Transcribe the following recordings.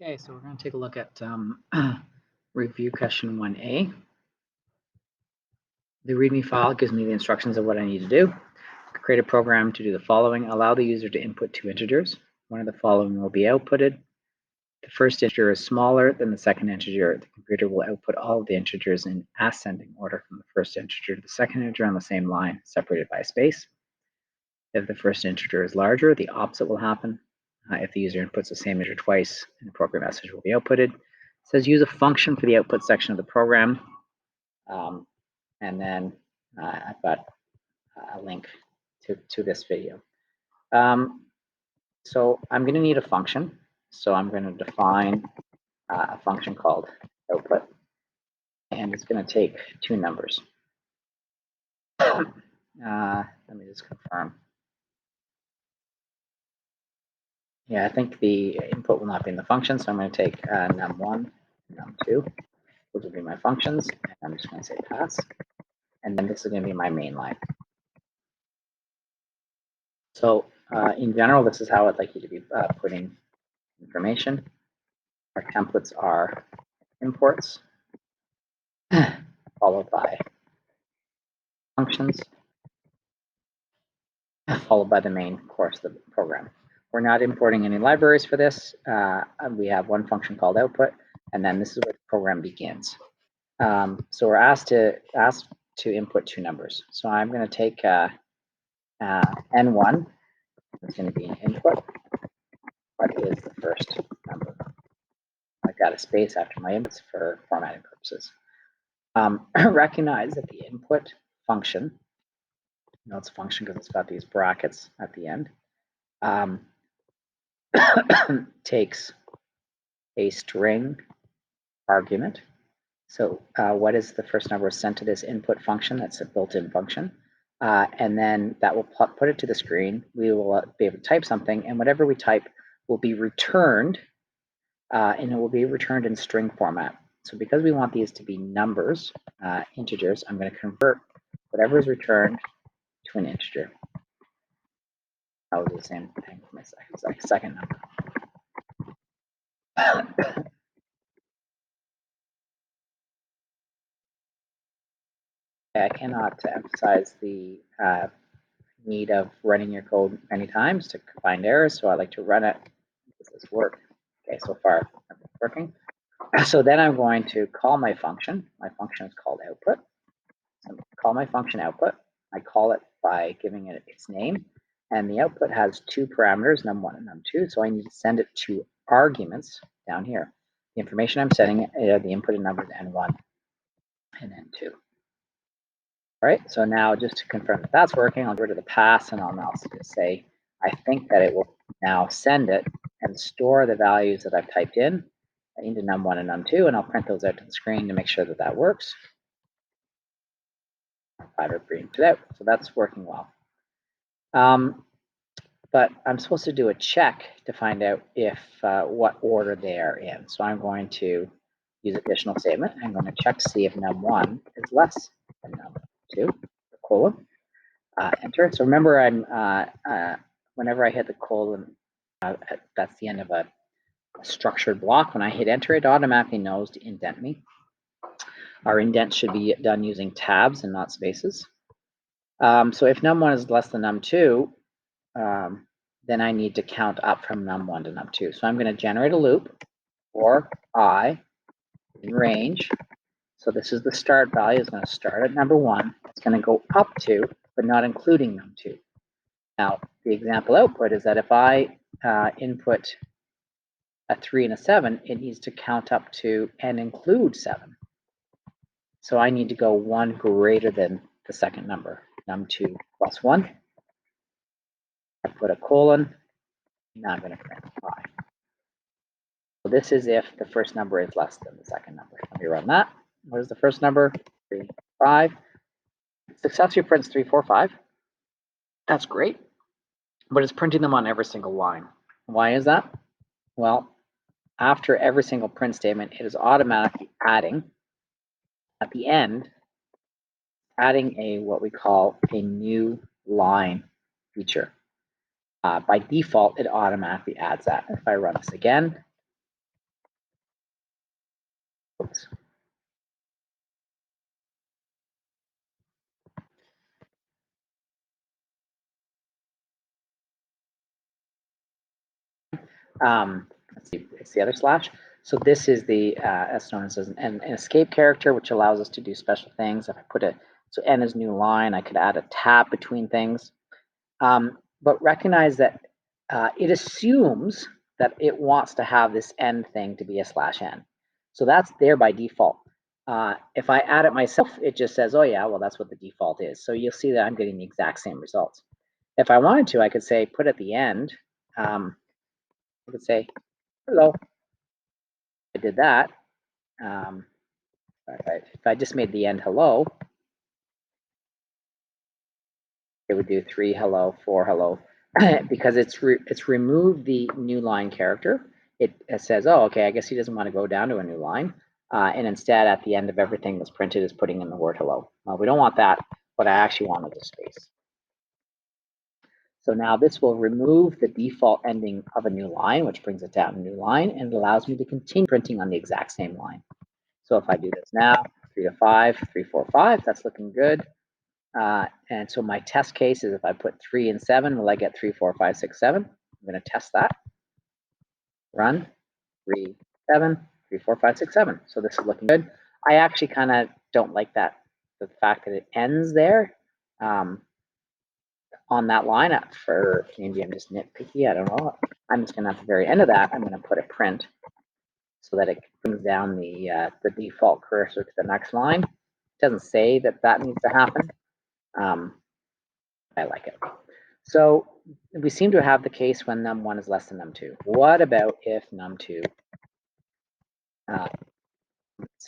Okay, so we're going to take a look at review question 1A. The README file gives me the instructions of what I need to do. Create a program to do the following. Allow the user to input two integers. One of the following will be outputted. The first integer is smaller than the second integer. The computer will output all of the integers in ascending order from the first integer to the second integer on the same line, separated by a space. If the first integer is larger, the opposite will happen. If the user inputs the same integer twice, an appropriate message will be outputted. It says use a function for the output section of the program. And then I've got a link to this video. So I'm going to need a function. So I'm going to define a function called output. And it's going to take two numbers. Let me just confirm. Yeah, I think the input will not be in the function, so I'm going to take num1 and num2. Those will be my functions, and I'm just going to say pass. And then this is going to be my main line. So in general, this is how I'd like you to be putting information. Our templates are imports, followed by functions, followed by the main course of the program. We're not importing any libraries for this. We have one function called output, and then this is where the program begins. So we're asked to input two numbers. So I'm going to take n1. It's going to be an input. What is the first number? I've got a space after my inputs for formatting purposes. Recognize that the input function, it's a function because it's got these brackets at the end, takes a string argument. So what is the first number sent to this input function? That's a built-in function. And then that will put it to the screen. We will be able to type something, and whatever we type will be returned, and it will be returned in string format. So because we want these to be numbers, integers, I'm going to convert whatever is returned to an integer. I'll do the same thing for my second number. I cannot emphasize the need of running your code many times to find errors, so I like to run it. Does this work? Okay, so far it's working. So then I'm going to call my function. My function is called output. So call my function output. I call it by giving it its name. And the output has two parameters, num1 and num2. So I need to send it to arguments down here. The information I'm sending, the inputted numbers n1 and n2. All right, so now just to confirm that that's working, I'll go to the pass and I'll now just say, I think that it will now send it and store the values that I've typed in into num1 and num2, and I'll print those out to the screen to make sure that that works. So that's working well. But I'm supposed to do a check to find out if what order they are in. So I'm going to use additional statement. I'm going to check to see if num1 is less than num2, colon, enter. So remember, whenever I hit the colon, that's the end of a structured block. When I hit enter, it automatically knows to indent me. Our indent should be done using tabs and not spaces. So if num1 is less than num2, then I need to count up from num1 to num2. So I'm going to generate a loop for I in range. So this is the start value. It's going to start at number 1. It's going to go up to, but not including num2. Now, the example output is that if I input a 3 and a 7, it needs to count up to and include 7. So I need to go 1 greater than the second number, num2 plus 1. I put a colon. Now I'm going to print 5. So this is if the first number is less than the second number. Let me run that. What is the first number? 3, 5. Successfully prints 3, 4, 5. That's great. But it's printing them on every single line. Why is that? Well, after every single print statement, it is automatically adding at the end, adding a what we call a new line feature. By default, it automatically adds that. If I run this again, Oops. Let's see, it's the other slash. So this is the as known as an escape character, which allows us to do special things. If I put so n is new line, I could add a tab between things. But recognize that it assumes that it wants to have this end thing to be a /n. So that's there by default. If I add it myself, it just says, oh yeah, well, that's what the default is. So you'll see that I'm getting the exact same results. If I wanted to, I could say, put at the end, I could say, hello. I did that. If I just made the end hello, it would do 3 hello, 4 hello, because it's removed the new line character. It says, oh, okay, I guess he doesn't want to go down to a new line. And instead, at the end of everything that's printed is putting in the word hello. We don't want that. What I actually want is a space. So now this will remove the default ending of a new line, which brings it down a new line, and it allows me to continue printing on the exact same line. So if I do this now, 3 to 5, 3, 4, 5, that's looking good. And so my test case is if I put 3 and 7, will I get 3, 4, 5, 6, 7? I'm going to test that. Run 3, 7, 3, 4, 5, 6, 7. So this is looking good. I actually kind of don't like that, the fact that it ends there on that line. For maybe I'm just nitpicky, I don't know. I'm just going to, at the very end of that, I'm going to put a print so that it brings down the default cursor to the next line. It doesn't say that that needs to happen. I like it. So we seem to have the case when num1 is less than num2. What about if num2? So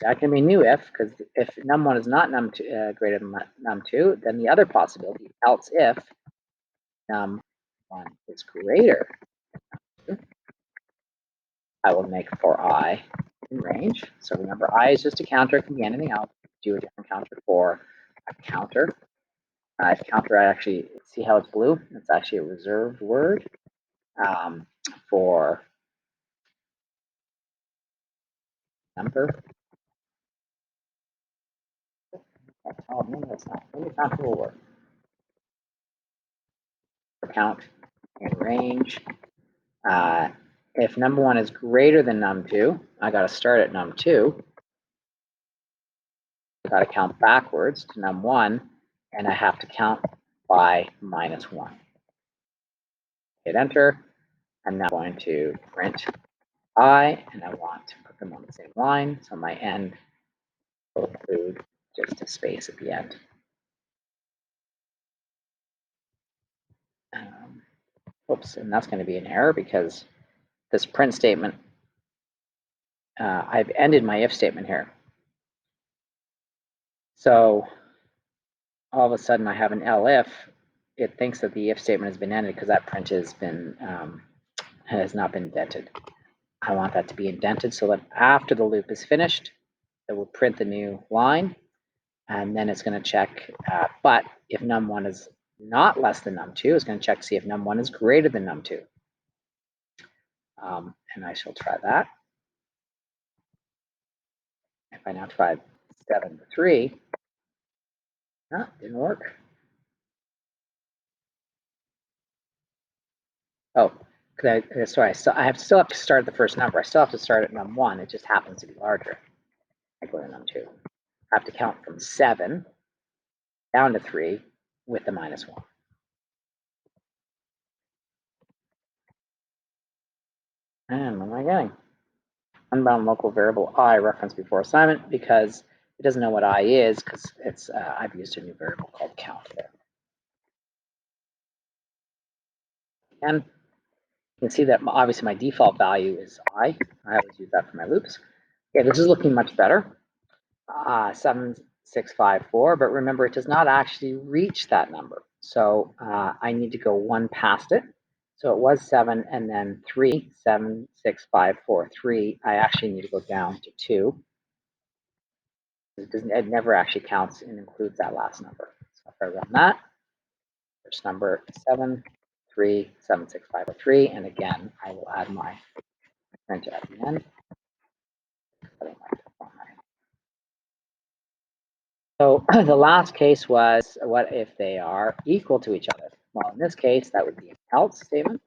that can be new if, because if num1 is not num2 greater than num2, then the other possibility, else if num1 is greater, I will make for I in range. So remember, I is just a counter. It can be anything else. Do a different counter for a counter. If counter, I actually see how it's blue. It's actually a reserved word for number. Oh, no, that's not. Maybe count will work. Count in range. If num1 is greater than num2, I got to start at num2. I got to count backwards to num1, and I have to count by -1. Hit enter. I'm now going to print I, and I want to put them on the same line, so my end will include just a space at the end. Oops, and that's going to be an error because this print statement, I've ended my if statement here. So all of a sudden I have an elif. It thinks that the if statement has been ended because that print has not been indented. I want that to be indented so that after the loop is finished, it will print the new line, and then it's going to check. But if num1 is not less than num2, it's going to check to see if num1 is greater than num2. And I shall try that. If I now try 7 to 3, no, didn't work. Oh, sorry, so I still have to start at the first number. I still have to start at num1. It just happens to be larger. I go to num2. I have to count from 7 down to 3 with the -1. And what am I getting? Unbound local variable I referenced before assignment because it doesn't know what I is because it's I've used a new variable called count there. And you can see that obviously my default value is I. I always use that for my loops. Okay, this is looking much better. 7654, but remember it does not actually reach that number. So I need to go 1 past it. So it was 7 and then 3, 7, 6, 5, 4, 3. I actually need to go down to 2. It never actually counts and includes that last number. So if I run that, first number 7, 3, 7, 6, 5, 3, and again, I will add my print at the end. So the last case was, what if they are equal to each other? Well, in this case, that would be an else statement.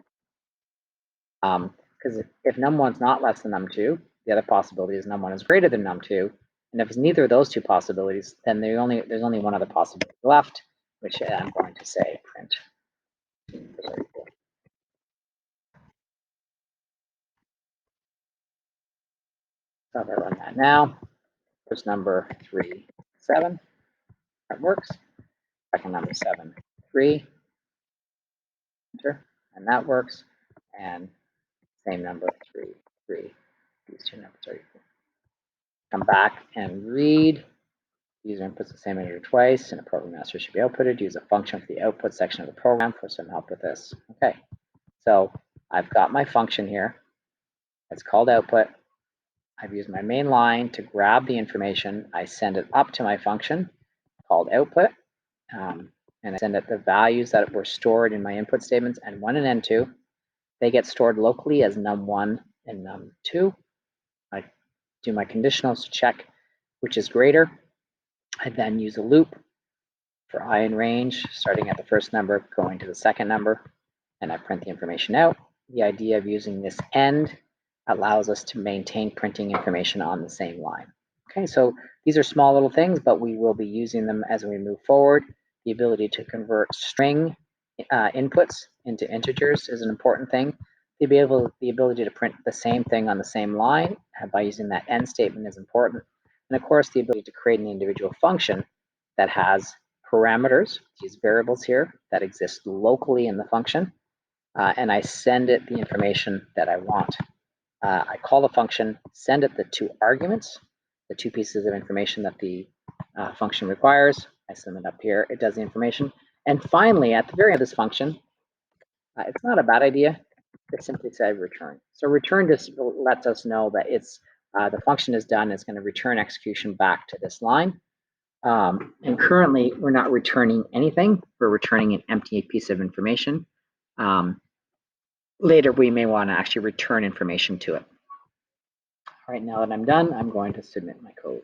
Because if num1's not less than num2, the other possibility is num1 is greater than num2. And if it's neither of those two possibilities, then there's only one other possibility left, which I'm going to say print. So if I run that now, first number 3, 7, that works. Second number 7, 3, enter, and that works. And same number 3, 3. These two numbers are equal. Come back and read. User inputs the same integer twice, and a program master should be outputted. Use a function for the output section of the program for some help with this. Okay, so I've got my function here. It's called output. I've used my main line to grab the information. I send it up to my function called output, and I send it the values that were stored in my input statements, N1 and N2. They get stored locally as num1 and num2. I do my conditionals to check which is greater. I then use a loop for I in range, starting at the first number, going to the second number, and I print the information out. The idea of using this end allows us to maintain printing information on the same line. Okay, so these are small little things, but we will be using them as we move forward. The ability to convert string inputs into integers is an important thing. The ability to print the same thing on the same line by using that end statement is important. And of course, the ability to create an individual function that has parameters, these variables here that exist locally in the function, and I send it the information that I want. I call the function, send it the two arguments, the two pieces of information that the function requires. I send it up here, it does the information. And finally, at the very end of this function, it's not a bad idea to simply say return. So return just lets us know that it's the function is done. It's going to return execution back to this line. And currently, we're not returning anything. We're returning an empty piece of information. Later, we may want to actually return information to it. All right, now that I'm done, I'm going to submit my code.